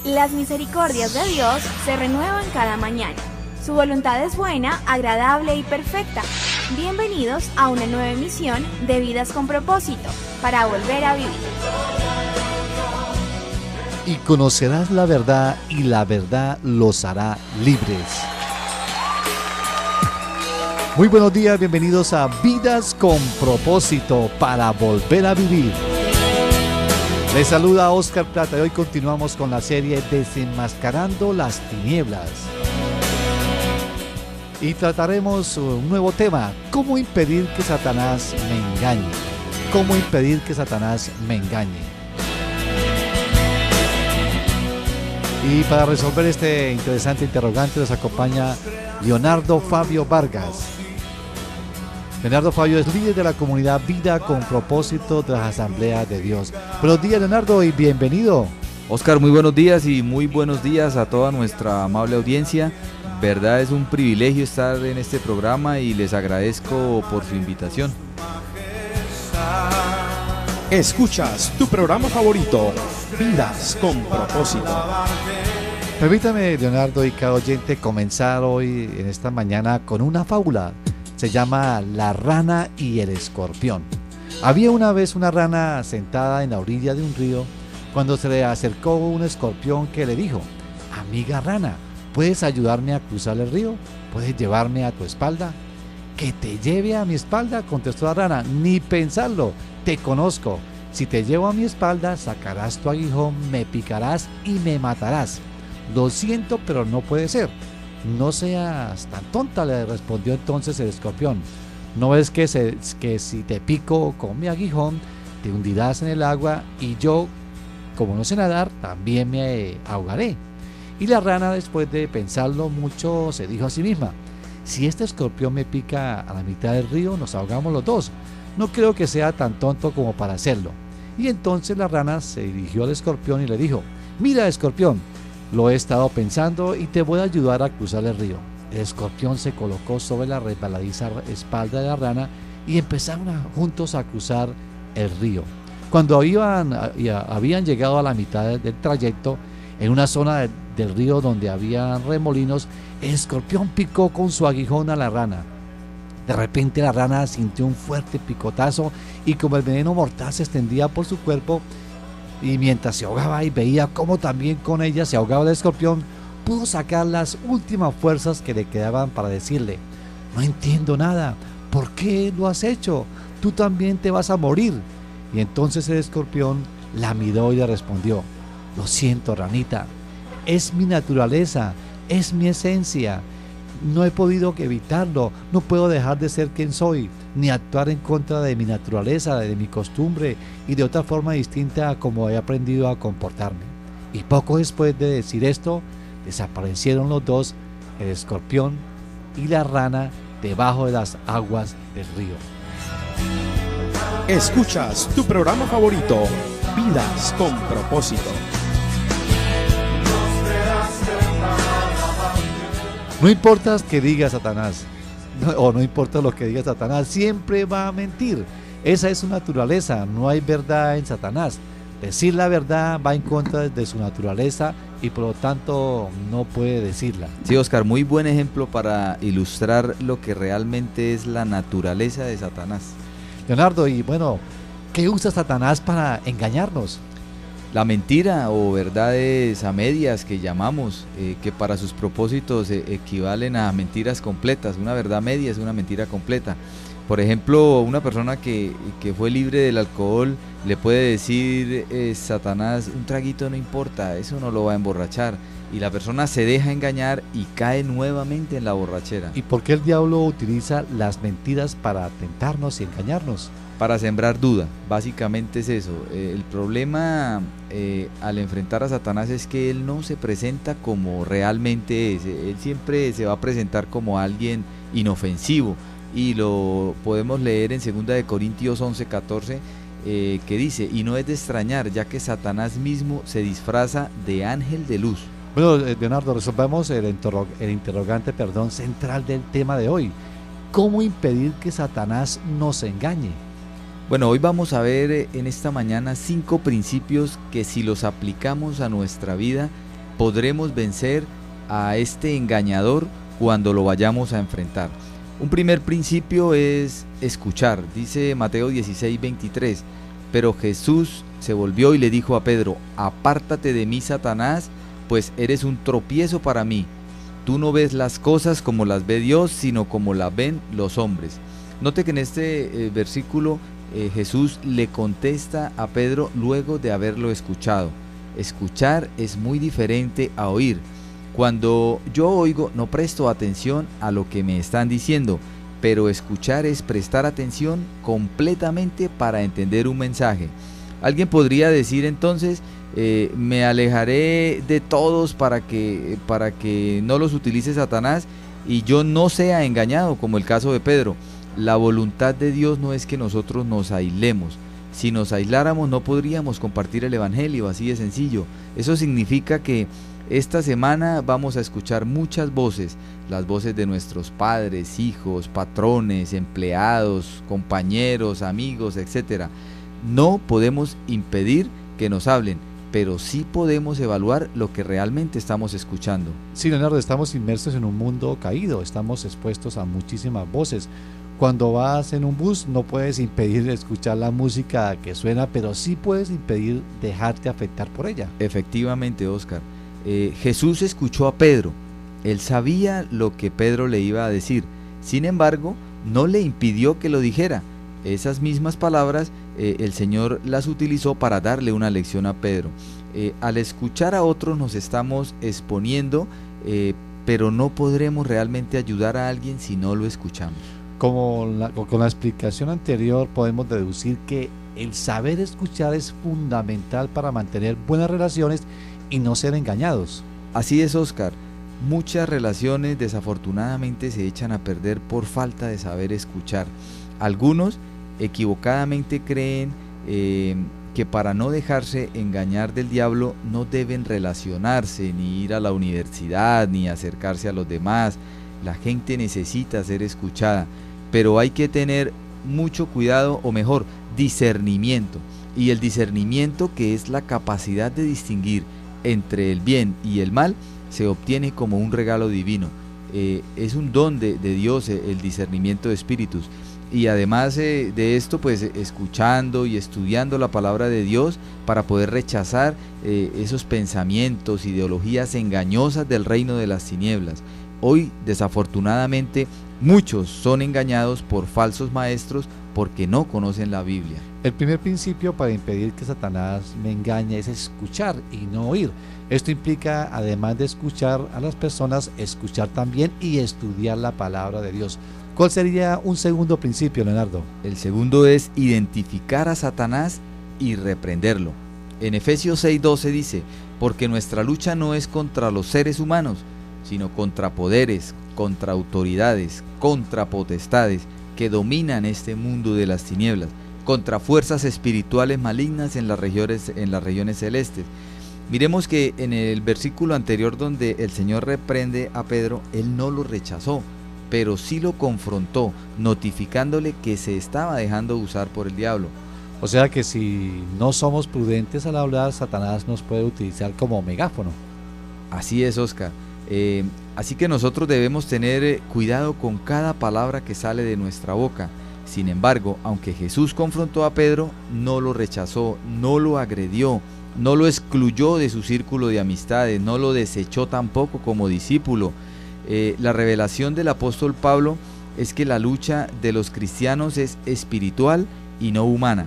Las misericordias de Dios se renuevan cada mañana. Su voluntad es buena, agradable y perfecta. Bienvenidos a una nueva emisión de Vidas con Propósito, para volver a vivir. Y conocerás la verdad, y la verdad los hará libres. Muy buenos días, bienvenidos a Vidas con Propósito, para volver a vivir. Les saluda Oscar Plata y hoy continuamos con la serie Desenmascarando las Tinieblas. Y trataremos un nuevo tema: ¿cómo impedir que Satanás me engañe? ¿Cómo impedir que Satanás me engañe? Y para resolver este interesante interrogante nos acompaña Leonardo Fabio Vargas. Leonardo Fabio es líder de la comunidad Vida con Propósito de las Asambleas de Dios. Buenos días, Leonardo, y bienvenido. Oscar, muy buenos días y muy buenos días a toda nuestra amable audiencia. Verdad, es un privilegio estar en este programa y les agradezco por su invitación. Escuchas tu programa favorito, Vidas con Propósito. Permítame, Leonardo y cada oyente, comenzar hoy en esta mañana con una fábula. Se llama La rana y el escorpión. Había una vez una rana sentada en la orilla de un río cuando se le acercó un escorpión que le dijo: amiga rana, ¿puedes ayudarme a cruzar el río? ¿Puedes llevarme a tu espalda? ¿Que te lleve a mi espalda?, contestó la rana. Ni pensarlo, te conozco. Si te llevo a mi espalda, sacarás tu aguijón, me picarás y me matarás. Lo siento, pero no puede ser. No seas tan tonta, le respondió entonces el escorpión. ¿No ves que si te pico con mi aguijón, te hundirás en el agua y yo, como no sé nadar, también me ahogaré? Y la rana, después de pensarlo mucho, se dijo a sí misma: si este escorpión me pica a la mitad del río, nos ahogamos los dos. No creo que sea tan tonto como para hacerlo. Y entonces la rana se dirigió al escorpión y le dijo: mira, escorpión, lo he estado pensando y te voy a ayudar a cruzar el río. El escorpión se colocó sobre la resbaladiza espalda de la rana y empezaron juntos a cruzar el río. Cuando habían llegado a la mitad del trayecto, en una zona del río donde había remolinos, el escorpión picó con su aguijón a la rana. De repente la rana sintió un fuerte picotazo y como el veneno mortal se extendía por su cuerpo, y mientras se ahogaba y veía cómo también con ella se ahogaba el escorpión, pudo sacar las últimas fuerzas que le quedaban para decirle: no entiendo nada, ¿por qué lo has hecho? Tú también te vas a morir. Y entonces el escorpión la miró y le respondió: lo siento, ranita, es mi naturaleza, es mi esencia. No he podido evitarlo, no puedo dejar de ser quien soy, ni actuar en contra de mi naturaleza, de mi costumbre y de otra forma distinta a como he aprendido a comportarme. Y poco después de decir esto, desaparecieron los dos, el escorpión y la rana, debajo de las aguas del río. Escuchas tu programa favorito, Vidas con Propósito. No importa que diga Satanás, no importa lo que diga Satanás, siempre va a mentir. Esa es su naturaleza, no hay verdad en Satanás. Decir la verdad va en contra de su naturaleza y por lo tanto no puede decirla. Sí, Oscar, muy buen ejemplo para ilustrar lo que realmente es la naturaleza de Satanás. Leonardo, y bueno, ¿qué usa Satanás para engañarnos? La mentira o verdades a medias que llamamos, que para sus propósitos equivalen a mentiras completas. Una verdad media es una mentira completa. Por ejemplo, una persona que fue libre del alcohol le puede decir Satanás: un traguito no importa, eso no lo va a emborrachar. Y la persona se deja engañar y cae nuevamente en la borrachera. ¿Y por qué el diablo utiliza las mentiras para tentarnos y engañarnos? Para sembrar duda, básicamente es eso. El problema al enfrentar a Satanás es que él no se presenta como realmente es. Él siempre se va a presentar como alguien inofensivo, y lo podemos leer en 2 Corintios 11:14, que dice: y no es de extrañar, ya que Satanás mismo se disfraza de ángel de luz. Bueno, Leonardo, resolvamos el interrogante central del tema de hoy: ¿cómo impedir que Satanás nos engañe? Bueno, hoy vamos a ver en esta mañana 5 principios que, si los aplicamos a nuestra vida, podremos vencer a este engañador cuando lo vayamos a enfrentar. Un primer principio es escuchar. Dice Mateo 16:23, pero Jesús se volvió y le dijo a Pedro: apártate de mí, Satanás, pues eres un tropiezo para mí. Tú no ves las cosas como las ve Dios, sino como las ven los hombres. Note que en este versículo Jesús le contesta a Pedro luego de haberlo escuchado. Escuchar es muy diferente a oír. Cuando yo oigo, no presto atención a lo que me están diciendo, pero escuchar es prestar atención completamente para entender un mensaje. Alguien podría decir entonces, me alejaré de todos para que no los utilice Satanás y yo no sea engañado, como el caso de Pedro. La voluntad de Dios no es que nosotros nos aislemos. Si nos aisláramos no podríamos compartir el evangelio, así de sencillo. Eso significa que esta semana vamos a escuchar muchas voces, las voces de nuestros padres, hijos, patrones, empleados, compañeros, amigos, etc. No podemos impedir que nos hablen, pero sí podemos evaluar lo que realmente estamos escuchando. Sí, Leonardo, estamos inmersos en un mundo caído, estamos expuestos a muchísimas voces. Cuando vas en un bus no puedes impedir escuchar la música que suena, pero sí puedes impedir dejarte afectar por ella. Efectivamente, Oscar. Jesús escuchó a Pedro. Él sabía lo que Pedro le iba a decir. Sin embargo, no le impidió que lo dijera. Esas mismas palabras el Señor las utilizó para darle una lección a Pedro. Al escuchar a otros nos estamos exponiendo, pero no podremos realmente ayudar a alguien si no lo escuchamos. Con la explicación anterior podemos deducir que el saber escuchar es fundamental para mantener buenas relaciones y no ser engañados. Así es, Oscar. Muchas relaciones desafortunadamente se echan a perder por falta de saber escuchar. Algunos equivocadamente creen que para no dejarse engañar del diablo no deben relacionarse, ni ir a la universidad, ni acercarse a los demás. La gente necesita ser escuchada, pero hay que tener mucho cuidado, o mejor, discernimiento. Y el discernimiento, que es la capacidad de distinguir entre el bien y el mal, se obtiene como un regalo divino. Es un don de Dios el discernimiento de espíritus. Y además de esto, pues escuchando y estudiando la palabra de Dios para poder rechazar esos pensamientos, ideologías engañosas del reino de las tinieblas. Hoy, desafortunadamente, muchos son engañados por falsos maestros porque no conocen la Biblia. El primer principio para impedir que Satanás me engañe es escuchar y no oír. Esto implica, además de escuchar a las personas, escuchar también y estudiar la palabra de Dios. ¿Cuál sería un segundo principio, Leonardo? El segundo es identificar a Satanás y reprenderlo. En Efesios 6:12 dice: porque nuestra lucha no es contra los seres humanos, sino contra poderes, contra autoridades, contra potestades que dominan este mundo de las tinieblas, contra fuerzas espirituales malignas en las regiones celestes. Miremos que en el versículo anterior, donde el Señor reprende a Pedro, él no lo rechazó, pero sí lo confrontó, notificándole que se estaba dejando usar por el diablo. O sea que si no somos prudentes al hablar, Satanás nos puede utilizar como megáfono. Así es, Oscar. Así que nosotros debemos tener cuidado con cada palabra que sale de nuestra boca. Sin embargo, aunque Jesús confrontó a Pedro, no lo rechazó, no lo agredió, no lo excluyó de su círculo de amistades, no lo desechó tampoco como discípulo. La revelación del apóstol Pablo es que la lucha de los cristianos es espiritual y no humana.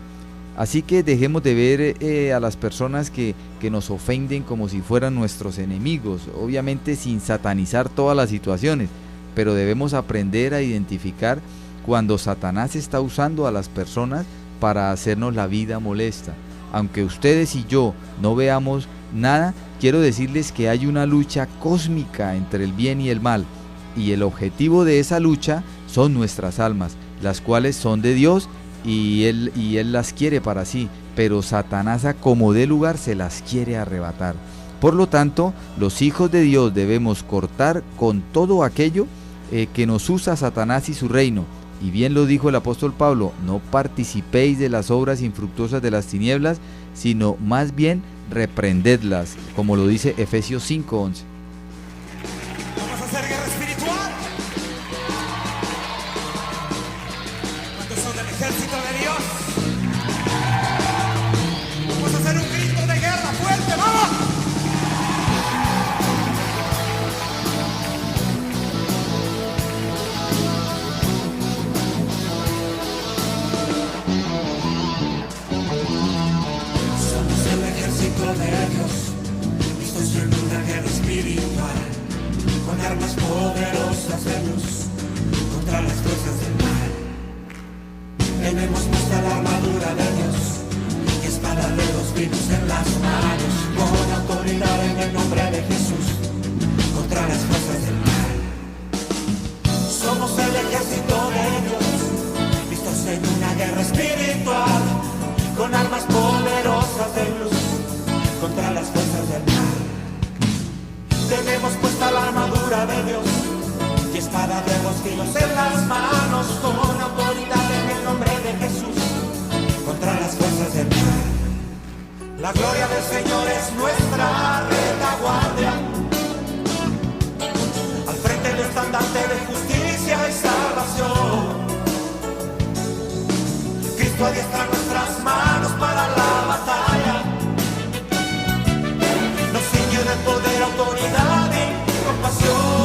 Así que dejemos de ver a las personas que nos ofenden como si fueran nuestros enemigos, obviamente sin satanizar todas las situaciones, pero debemos aprender a identificar cuando Satanás está usando a las personas para hacernos la vida molesta. Aunque ustedes y yo no veamos nada, quiero decirles que hay una lucha cósmica entre el bien y el mal, y el objetivo de esa lucha son nuestras almas, las cuales son de Dios, y él las quiere para sí, pero Satanás, a como dé lugar, se las quiere arrebatar. Por lo tanto, los hijos de Dios debemos cortar con todo aquello que nos usa Satanás y su reino. Y bien lo dijo el apóstol Pablo: no participéis de las obras infructuosas de las tinieblas, sino más bien reprendedlas, como lo dice Efesios 5:11. Vamos a hacer guerra espiritual. ¿Cuántos son del ejército de Dios? Vamos a hacer un grito de guerra fuerte, vamos. Somos el ejército de Dios, listos en una guerra espiritual, con armas poderosas de luz, contra las fuerzas del mal. Tenemos puesta la armadura de Dios, y espada de dos filos en las manos, con autoridad en el nombre de Jesús, contra las fuerzas del mal. Somos el ejército de Dios, listos en una guerra espiritual, con armas poderosas de luz, contra las fuerzas del mal. Tenemos puesta la armadura de Dios, y espada de dos filos en las manos, con autoridad en el nombre de Jesús, contra las fuerzas del mal. La gloria del Señor es nuestra retaguardia, al frente del estandarte de justicia y salvación. Cristo adiestra nuestras manos para la batalla, nos ciñe de poder, autoridad y compasión.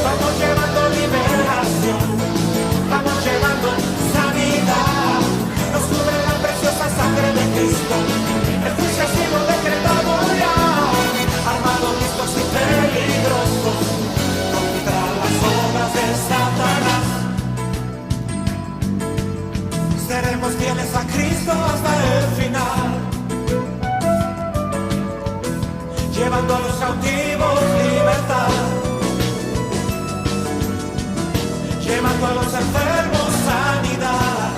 Vamos llevando liberación, vamos llevando sanidad, nos cubre la preciosa sangre de Cristo, el juicio ha sido decretado ya, armados, listos y peligrosos, contra las obras de Satanás. Seremos fieles a Cristo hasta el final, llevando a los cautivos libertad, llevando a los enfermos sanidad.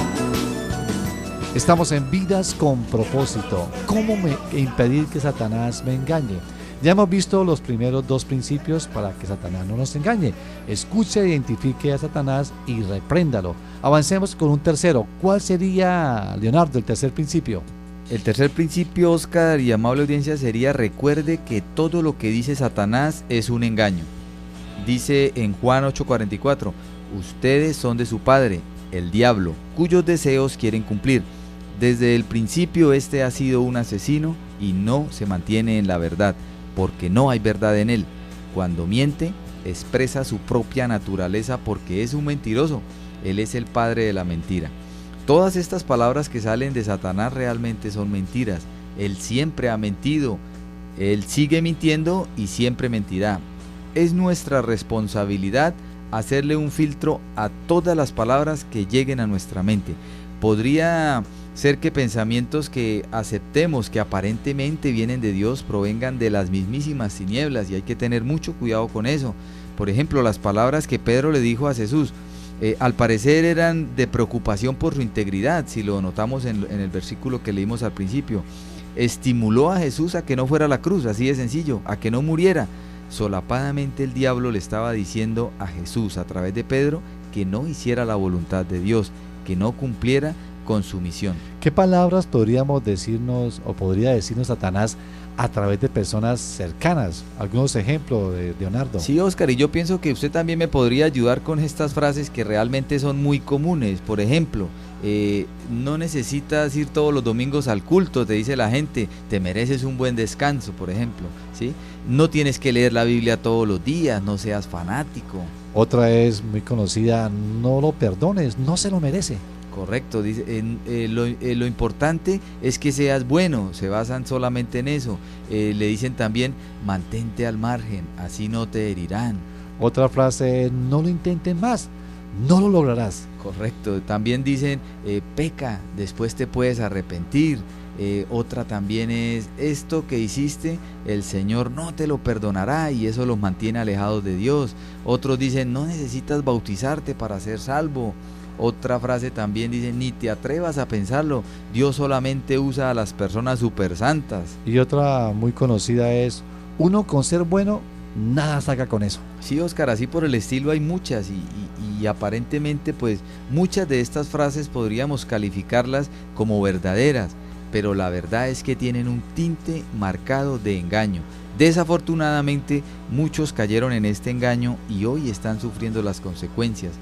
Estamos en Vidas con Propósito. ¿Cómo impedir que Satanás me engañe? Ya hemos visto los primeros dos principios para que Satanás no nos engañe. Escuche e identifique a Satanás y repréndalo. Avancemos con un tercero. ¿Cuál sería, Leonardo, el tercer principio? El tercer principio, Oscar y amable audiencia, sería: recuerde que todo lo que dice Satanás es un engaño. Dice en Juan 8:44, ustedes son de su padre, el diablo, cuyos deseos quieren cumplir. Desde el principio este ha sido un asesino y no se mantiene en la verdad, porque no hay verdad en él. Cuando miente, expresa su propia naturaleza porque es un mentiroso. Él es el padre de la mentira. Todas estas palabras que salen de Satanás realmente son mentiras. Él siempre ha mentido, él sigue mintiendo y siempre mentirá. Es nuestra responsabilidad hacerle un filtro a todas las palabras que lleguen a nuestra mente. Podría ser que pensamientos que aceptemos que aparentemente vienen de Dios provengan de las mismísimas tinieblas, y hay que tener mucho cuidado con eso. Por ejemplo, las palabras que Pedro le dijo a Jesús, al parecer eran de preocupación por su integridad, si lo notamos en el versículo que leímos al principio. Estimuló a Jesús a que no fuera a la cruz, así de sencillo, a que no muriera. Solapadamente el diablo le estaba diciendo a Jesús a través de Pedro que no hiciera la voluntad de Dios, que no cumpliera con su misión. ¿Qué palabras podríamos decirnos o podría decirnos Satanás a través de personas cercanas? Algunos ejemplos, Leonardo. Sí, Oscar, y yo pienso que usted también me podría ayudar con estas frases que realmente son muy comunes. Por ejemplo, no necesitas ir todos los domingos al culto, te dice la gente, te mereces un buen descanso, por ejemplo, ¿sí? No tienes que leer la Biblia todos los días, no seas fanático. Otra es muy conocida, no lo perdones, no se lo merece. Correcto, dice, lo importante es que seas bueno, se basan solamente en eso. Le dicen también, mantente al margen, así no te herirán. Otra frase es, no lo intenten más, no lo lograrás. Correcto, también dicen, peca, después te puedes arrepentir. Otra también es, esto que hiciste, el Señor no te lo perdonará, y eso los mantiene alejados de Dios. Otros dicen, no necesitas bautizarte para ser salvo. Otra frase también dice, ni te atrevas a pensarlo, Dios solamente usa a las personas super santas. Y otra muy conocida es, uno con ser bueno, nada saca con eso. Sí, Oscar, así por el estilo hay muchas y aparentemente pues muchas de estas frases podríamos calificarlas como verdaderas, pero la verdad es que tienen un tinte marcado de engaño. Desafortunadamente, muchos cayeron en este engaño y hoy están sufriendo las consecuencias.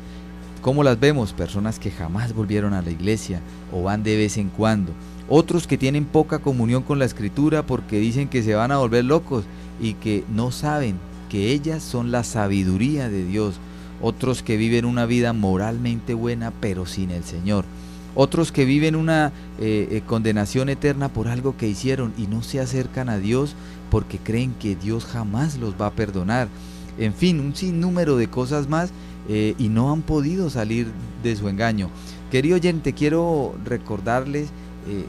¿Cómo las vemos? Personas que jamás volvieron a la iglesia o van de vez en cuando. Otros que tienen poca comunión con la Escritura porque dicen que se van a volver locos y que no saben que ellas son la sabiduría de Dios. Otros que viven una vida moralmente buena pero sin el Señor. Otros que viven una condenación eterna por algo que hicieron y no se acercan a Dios porque creen que Dios jamás los va a perdonar. En fin, un sinnúmero de cosas más y no han podido salir de su engaño. Querido oyente, quiero recordarles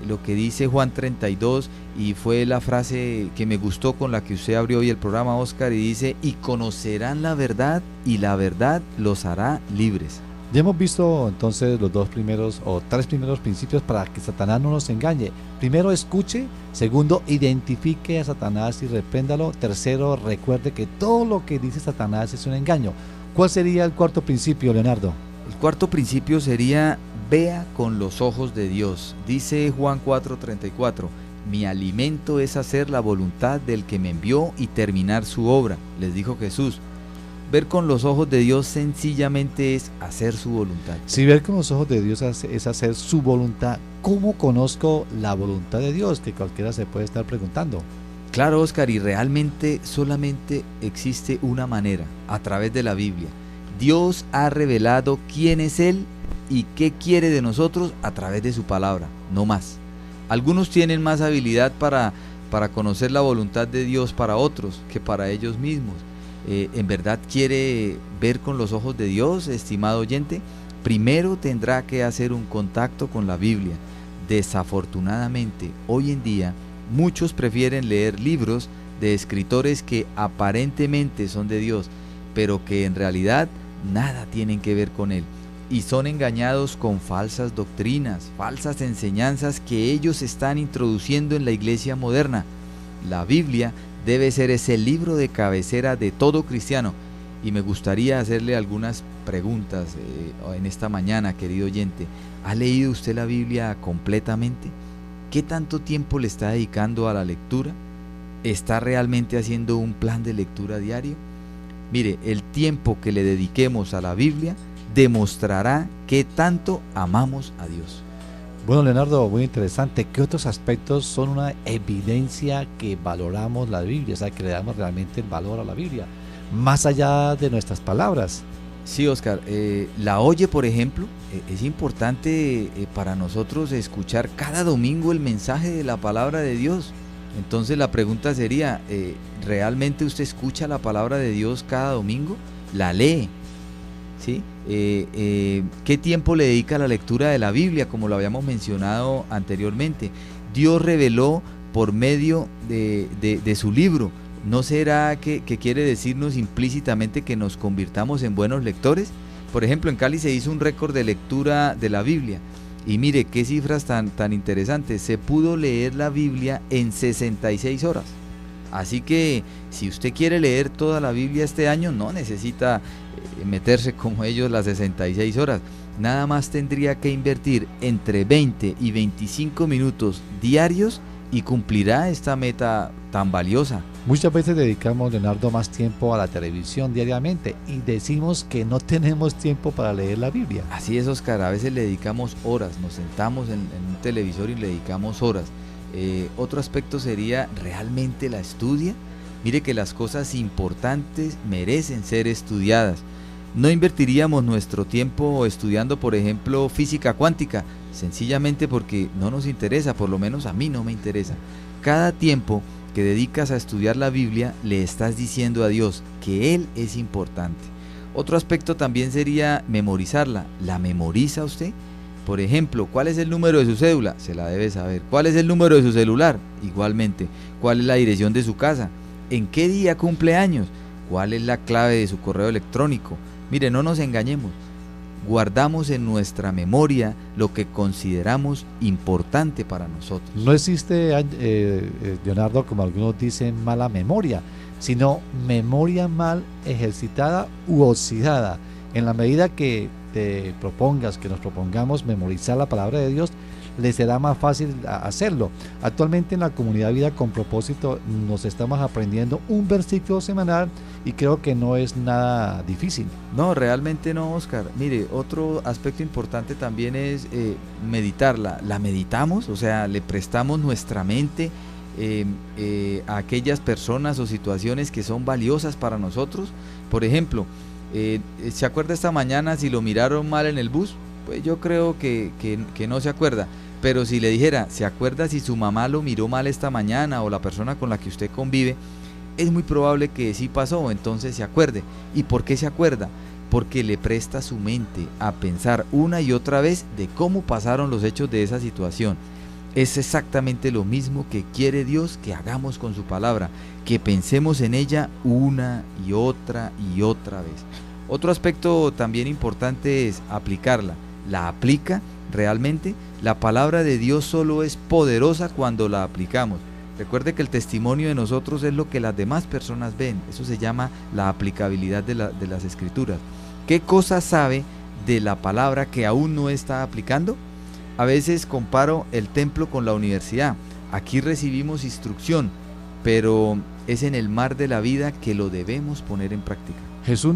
lo que dice Juan 32 y fue la frase que me gustó con la que usted abrió hoy el programa, Oscar, y dice: y conocerán la verdad y la verdad los hará libres. Ya hemos visto entonces los dos primeros o tres primeros principios para que Satanás no nos engañe. Primero, escuche. Segundo, identifique a Satanás y repréndalo. Tercero, recuerde que todo lo que dice Satanás es un engaño. ¿Cuál sería el cuarto principio, Leonardo? El cuarto principio sería: vea con los ojos de Dios. Dice Juan 4:34, mi alimento es hacer la voluntad del que me envió y terminar su obra, les dijo Jesús. Ver con los ojos de Dios sencillamente es hacer su voluntad. Si ver con los ojos de Dios es hacer su voluntad, ¿cómo conozco la voluntad de Dios? Que cualquiera se puede estar preguntando. Claro, Oscar, y realmente solamente existe una manera, a través de la Biblia. Dios ha revelado quién es Él y qué quiere de nosotros a través de su palabra, no más. Algunos tienen más habilidad para conocer la voluntad de Dios para otros que para ellos mismos. ¿En verdad quiere ver con los ojos de Dios, estimado oyente? Primero tendrá que hacer un contacto con la Biblia. Desafortunadamente, hoy en día, muchos prefieren leer libros de escritores que aparentemente son de Dios, pero que en realidad nada tienen que ver con Él. Y son engañados con falsas doctrinas, falsas enseñanzas que ellos están introduciendo en la iglesia moderna. La Biblia debe ser ese libro de cabecera de todo cristiano. Y me gustaría hacerle algunas preguntas en esta mañana, querido oyente. ¿Ha leído usted la Biblia completamente? ¿Qué tanto tiempo le está dedicando a la lectura? ¿Está realmente haciendo un plan de lectura diario? Mire, el tiempo que le dediquemos a la Biblia demostrará qué tanto amamos a Dios. Bueno, Leonardo, muy interesante. ¿Qué otros aspectos son una evidencia que valoramos la Biblia? O sea, que le damos realmente el valor a la Biblia, más allá de nuestras palabras. Sí, Oscar, la Oye, por ejemplo, es importante para nosotros escuchar cada domingo el mensaje de la palabra de Dios. Entonces la pregunta sería, ¿realmente usted escucha la palabra de Dios cada domingo? ¿La lee? ¿Sí? ¿Qué tiempo le dedica a la lectura de la Biblia? Como lo habíamos mencionado anteriormente, Dios reveló por medio de su libro. ¿No será que quiere decirnos implícitamente que nos convirtamos en buenos lectores? Por ejemplo, en Cali se hizo un récord de lectura de la Biblia y mire qué cifras tan interesantes. Se pudo leer la Biblia en 66 horas. Así que si usted quiere leer toda la Biblia este año, no necesita meterse como ellos las 66 horas. Nada más tendría que invertir entre 20 y 25 minutos diarios y cumplirá esta meta tan valiosa. Muchas veces dedicamos, Leonardo, más tiempo a la televisión diariamente y decimos que no tenemos tiempo para leer la Biblia. Así es, Oscar, a veces le dedicamos horas, nos sentamos en un televisor y le dedicamos horas. Otro aspecto sería, ¿realmente la estudia? Mire que las cosas importantes merecen ser estudiadas. No invertiríamos nuestro tiempo estudiando, por ejemplo, física cuántica, sencillamente porque no nos interesa, por lo menos a mí no me interesa. Cada tiempo que dedicas a estudiar la Biblia, le estás diciendo a Dios que Él es importante. Otro aspecto también sería memorizarla. ¿La memoriza usted? Por ejemplo, ¿cuál es el número de su cédula? Se la debe saber. ¿Cuál es el número de su celular? Igualmente. ¿Cuál es la dirección de su casa? ¿En qué día cumple años? ¿Cuál es la clave de su correo electrónico? Mire, no nos engañemos. Guardamos en nuestra memoria lo que consideramos importante para nosotros. No existe, Leonardo, como algunos dicen, mala memoria, sino memoria mal ejercitada u oxidada. En la medida que nos propongamos memorizar la palabra de Dios, les será más fácil hacerlo. Actualmente en la comunidad Vida con Propósito nos estamos aprendiendo un versículo semanal y creo que no es nada difícil. No, realmente no, Oscar. Mire, otro aspecto importante también es meditarla. ¿La meditamos? O sea, le prestamos nuestra mente a aquellas personas o situaciones que son valiosas para nosotros. Por ejemplo, ¿se acuerda esta mañana si lo miraron mal en el bus? Pues yo creo que no se acuerda. Pero si le dijera, ¿se acuerda si su mamá lo miró mal esta mañana o la persona con la que usted convive? Es muy probable que sí pasó, entonces se acuerde. ¿Y por qué se acuerda? Porque le presta su mente a pensar una y otra vez de cómo pasaron los hechos de esa situación. Es exactamente lo mismo que quiere Dios que hagamos con su palabra, que pensemos en ella una y otra vez. Otro aspecto también importante es aplicarla. ¿La aplica realmente? La palabra de Dios solo es poderosa cuando la aplicamos. Recuerde que el testimonio de nosotros es lo que las demás personas ven. Eso se llama la aplicabilidad de las escrituras. ¿Qué cosa sabe de la palabra que aún no está aplicando? A veces comparo el templo con la universidad. Aquí recibimos instrucción, pero es en el mar de la vida que lo debemos poner en práctica. Jesús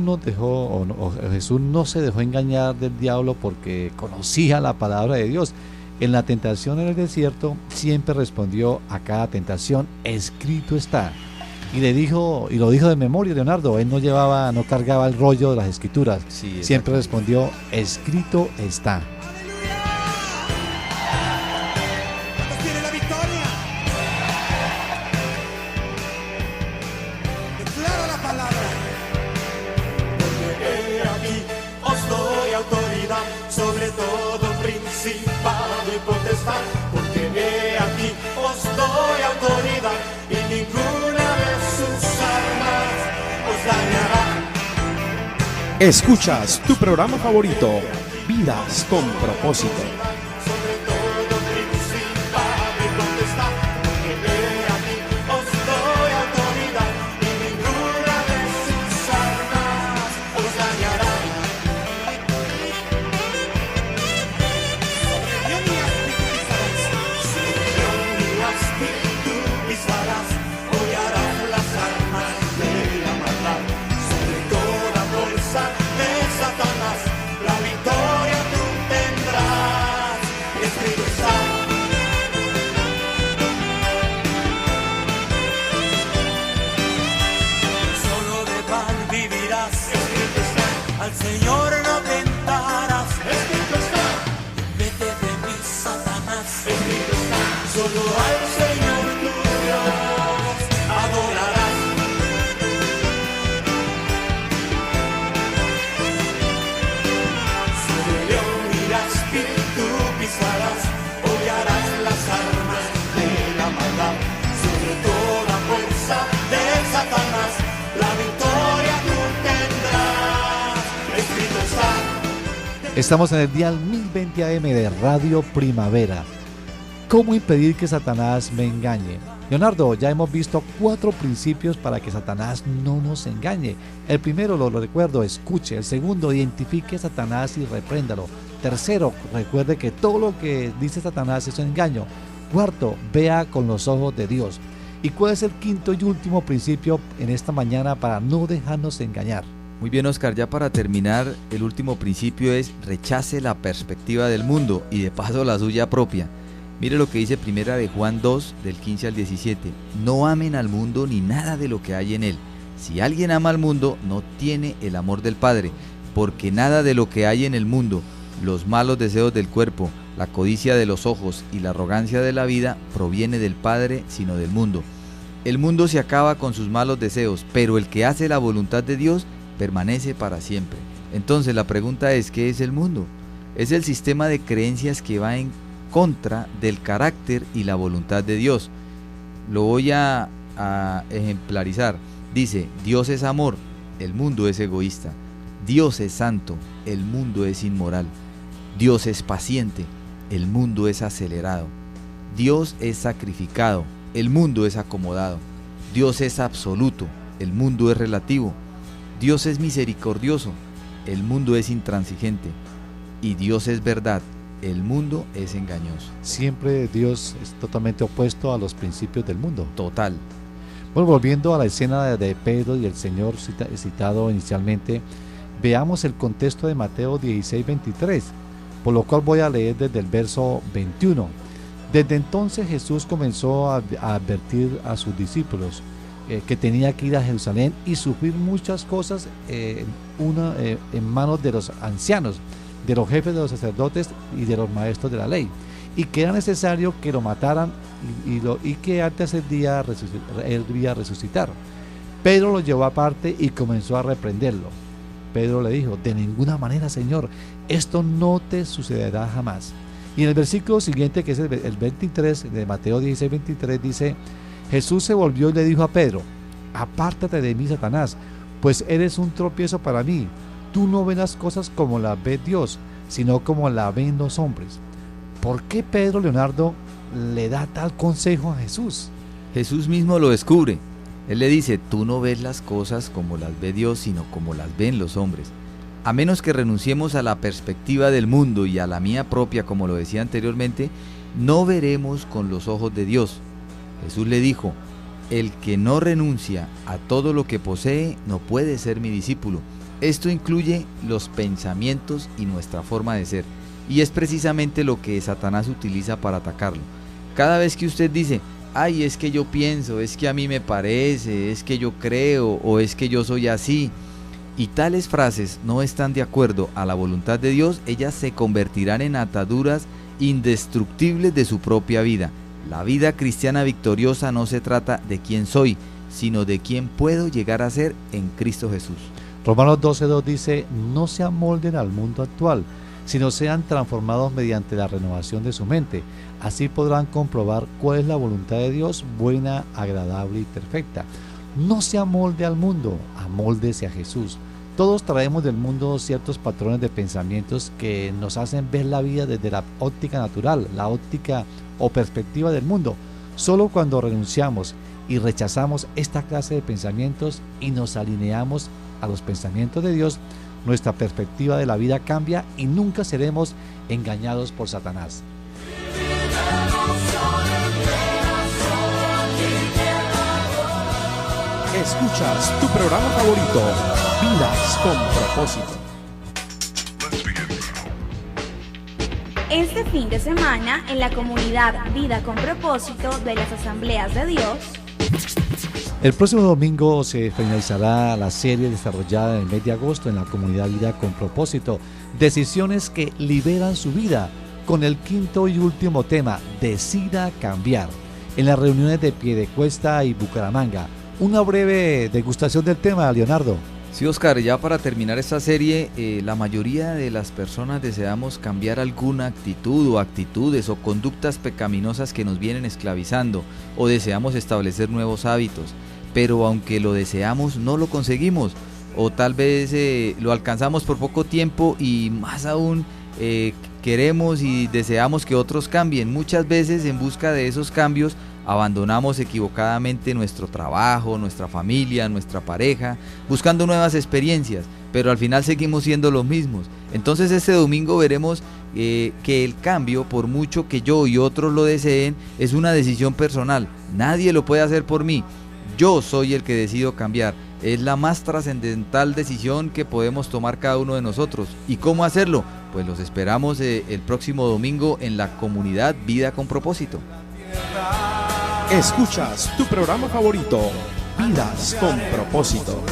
Jesús no se dejó engañar del diablo porque conocía la palabra de Dios. En la tentación en el desierto siempre respondió a cada tentación, escrito está. Y lo dijo de memoria, Leonardo. Él no cargaba el rollo de las escrituras. Sí, siempre respondió, escrito está. ¿Cuántos tienen la victoria? Declara la palabra. Porque he aquí os doy autoridad sobre todo principado y potestad. Porque he aquí os doy autoridad y ninguna de sus armas os dañará. Escuchas tu programa favorito, Vidas con Propósito. Sobre todo principado y potestad. Porque he aquí os doy autoridad y ninguna de sus armas os dañará. Sobre Dios mi espíritu pisarás, hollarás las armas de la maldad. Sobre toda fuerza de Satanás, la victoria tú tendrás. Escrito está. Solo de pan vivirás. Escrito está. Al Señor no tentarás. Escrito está. Vete de mí, Satanás. Escrito está. Solo al Señor tu Dios adorarás. Sobre león irás y tú pisarás, hollarás las armas de la maldad. Sobre toda fuerza de Satanás, la victoria tú tendrás. Escrito está. Estamos en el dial 1020 AM de Radio Primavera. ¿Cómo impedir que Satanás me engañe? Leonardo, ya hemos visto 4 principios para que Satanás no nos engañe. El primero, lo recuerdo, escuche. El segundo, identifique a Satanás y repréndalo. Tercero, recuerde que todo lo que dice Satanás es un engaño. Cuarto, vea con los ojos de Dios. ¿Y cuál es el quinto y último principio en esta mañana para no dejarnos engañar? Muy bien, Oscar, ya para terminar, el último principio es rechace la perspectiva del mundo y de paso la suya propia. Mire lo que dice Primera de Juan 2, del 15 al 17. No amen al mundo ni nada de lo que hay en él. Si alguien ama al mundo, no tiene el amor del Padre, porque nada de lo que hay en el mundo, los malos deseos del cuerpo, la codicia de los ojos y la arrogancia de la vida, proviene del Padre, sino del mundo. El mundo se acaba con sus malos deseos, pero el que hace la voluntad de Dios permanece para siempre. Entonces la pregunta es, ¿qué es el mundo? Es el sistema de creencias que va en contra del carácter y la voluntad de Dios. Lo voy a ejemplarizar. Dice, Dios es amor, el mundo es egoísta. Dios es santo, el mundo es inmoral. Dios es paciente, el mundo es acelerado. Dios es sacrificado, el mundo es acomodado. Dios es absoluto, el mundo es relativo. Dios es misericordioso, el mundo es intransigente. Y Dios es verdad, el mundo es engañoso. Siempre Dios es totalmente opuesto a los principios del mundo. Total. Bueno, volviendo a la escena de Pedro y el Señor citado inicialmente, veamos el contexto de Mateo 16:23, por lo cual voy a leer desde el verso 21. Desde entonces Jesús comenzó a advertir a sus discípulos que tenía que ir a Jerusalén y sufrir muchas cosas en manos de los ancianos, de los jefes de los sacerdotes y de los maestros de la ley, y que era necesario que lo mataran y que al tercer día él iba a resucitar. Pedro lo llevó aparte y comenzó a reprenderlo. Pedro le dijo: de ninguna manera, Señor, esto no te sucederá jamás. Y en el versículo siguiente, que es el 23 de Mateo 16:23, dice: Jesús se volvió y le dijo a Pedro: apártate de mí, Satanás, pues eres un tropiezo para mí. Tú no ves las cosas como las ve Dios, sino como las ven los hombres. ¿Por qué Pedro, Leonardo, le da tal consejo a Jesús? Jesús mismo lo descubre. Él le dice: tú no ves las cosas como las ve Dios, sino como las ven los hombres. A menos que renunciemos a la perspectiva del mundo y a la mía propia, como lo decía anteriormente, no veremos con los ojos de Dios. Jesús le dijo: el que no renuncia a todo lo que posee no puede ser mi discípulo. Esto incluye los pensamientos y nuestra forma de ser, y es precisamente lo que Satanás utiliza para atacarlo. Cada vez que usted dice: ay, es que yo pienso, es que a mí me parece, es que yo creo, o es que yo soy así, y tales frases no están de acuerdo a la voluntad de Dios, ellas se convertirán en ataduras indestructibles de su propia vida. La vida cristiana victoriosa no se trata de quién soy, sino de quién puedo llegar a ser en Cristo Jesús. Romanos 12:2 dice: no se amolden al mundo actual, sino sean transformados mediante la renovación de su mente. Así podrán comprobar cuál es la voluntad de Dios, buena, agradable y perfecta. No se amolde al mundo, amóldese a Jesús. Todos traemos del mundo ciertos patrones de pensamientos que nos hacen ver la vida desde la óptica natural, la óptica o perspectiva del mundo. Solo cuando renunciamos y rechazamos esta clase de pensamientos y nos alineamos a los pensamientos de Dios, nuestra perspectiva de la vida cambia y nunca seremos engañados por Satanás. Escuchas tu programa favorito, Vidas con Propósito. Este fin de semana, en la comunidad Vida con Propósito de las Asambleas de Dios, el próximo domingo se finalizará la serie desarrollada en el mes de agosto en la comunidad Vida con Propósito, decisiones que liberan su vida, con el quinto y último tema: decida cambiar, en las reuniones de Piedecuesta y Bucaramanga. Una breve degustación del tema, Leonardo. Sí, Oscar, ya para terminar esta serie, la mayoría de las personas deseamos cambiar alguna actitud o actitudes o conductas pecaminosas que nos vienen esclavizando, o deseamos establecer nuevos hábitos, pero aunque lo deseamos no lo conseguimos, o tal vez lo alcanzamos por poco tiempo y más aún queremos y deseamos que otros cambien. Muchas veces en busca de esos cambios abandonamos equivocadamente nuestro trabajo, nuestra familia, nuestra pareja, buscando nuevas experiencias, pero al final seguimos siendo los mismos. Entonces este domingo veremos que el cambio, por mucho que yo y otros lo deseen, es una decisión personal. Nadie lo puede hacer por mí. Yo soy el que decido cambiar. Es la más trascendental decisión que podemos tomar cada uno de nosotros. ¿Y cómo hacerlo? Pues los esperamos el próximo domingo en la comunidad Vida con Propósito. Escuchas tu programa favorito, Vidas con Propósito.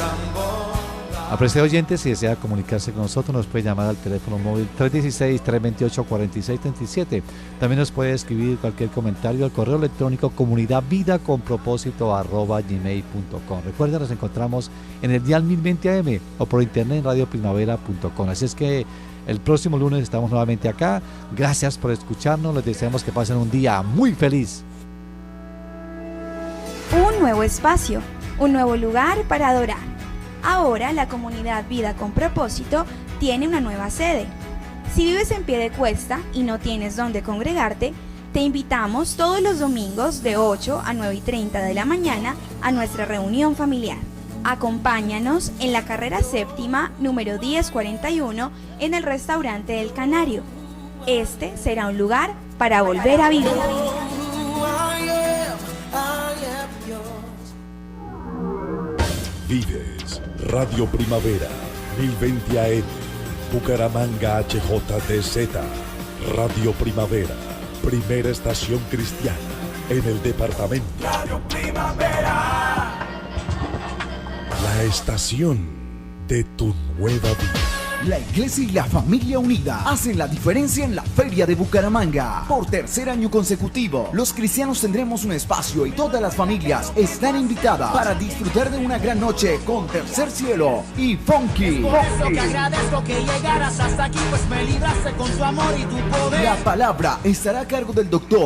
Apreciado oyente, si desea comunicarse con nosotros, nos puede llamar al teléfono móvil 316-328-4637. También nos puede escribir cualquier comentario al correo electrónico comunidadvidaconpropósito@gmail.com. Recuerden, nos encontramos en el dial 1020 AM o por internet en radioprimavera.com. Así es que el próximo lunes estamos nuevamente acá. Gracias por escucharnos. Les deseamos que pasen un día muy feliz. un nuevo espacio, un nuevo lugar para adorar. Ahora la comunidad Vida con Propósito tiene una nueva sede. Si vives en Piedecuesta y no tienes dónde congregarte, te invitamos todos los domingos de 8 a 9:30 de la mañana a nuestra reunión familiar. Acompáñanos en la carrera séptima número 1041 en el restaurante El Canario. Este será un lugar para volver a vivir. Vives Radio Primavera 1020 AM Bucaramanga HJTZ Radio Primavera, primera estación cristiana en el departamento. Radio Primavera. La estación de tu nueva vida. La Iglesia y la Familia Unida hacen la diferencia en la Feria de Bucaramanga. Por tercer año consecutivo, los cristianos tendremos un espacio y todas las familias están invitadas para disfrutar de una gran noche con Tercer Cielo y Funky. Por eso te agradezco que llegaras hasta aquí, pues me libraste con tu amor y tu poder. La palabra estará a cargo del doctor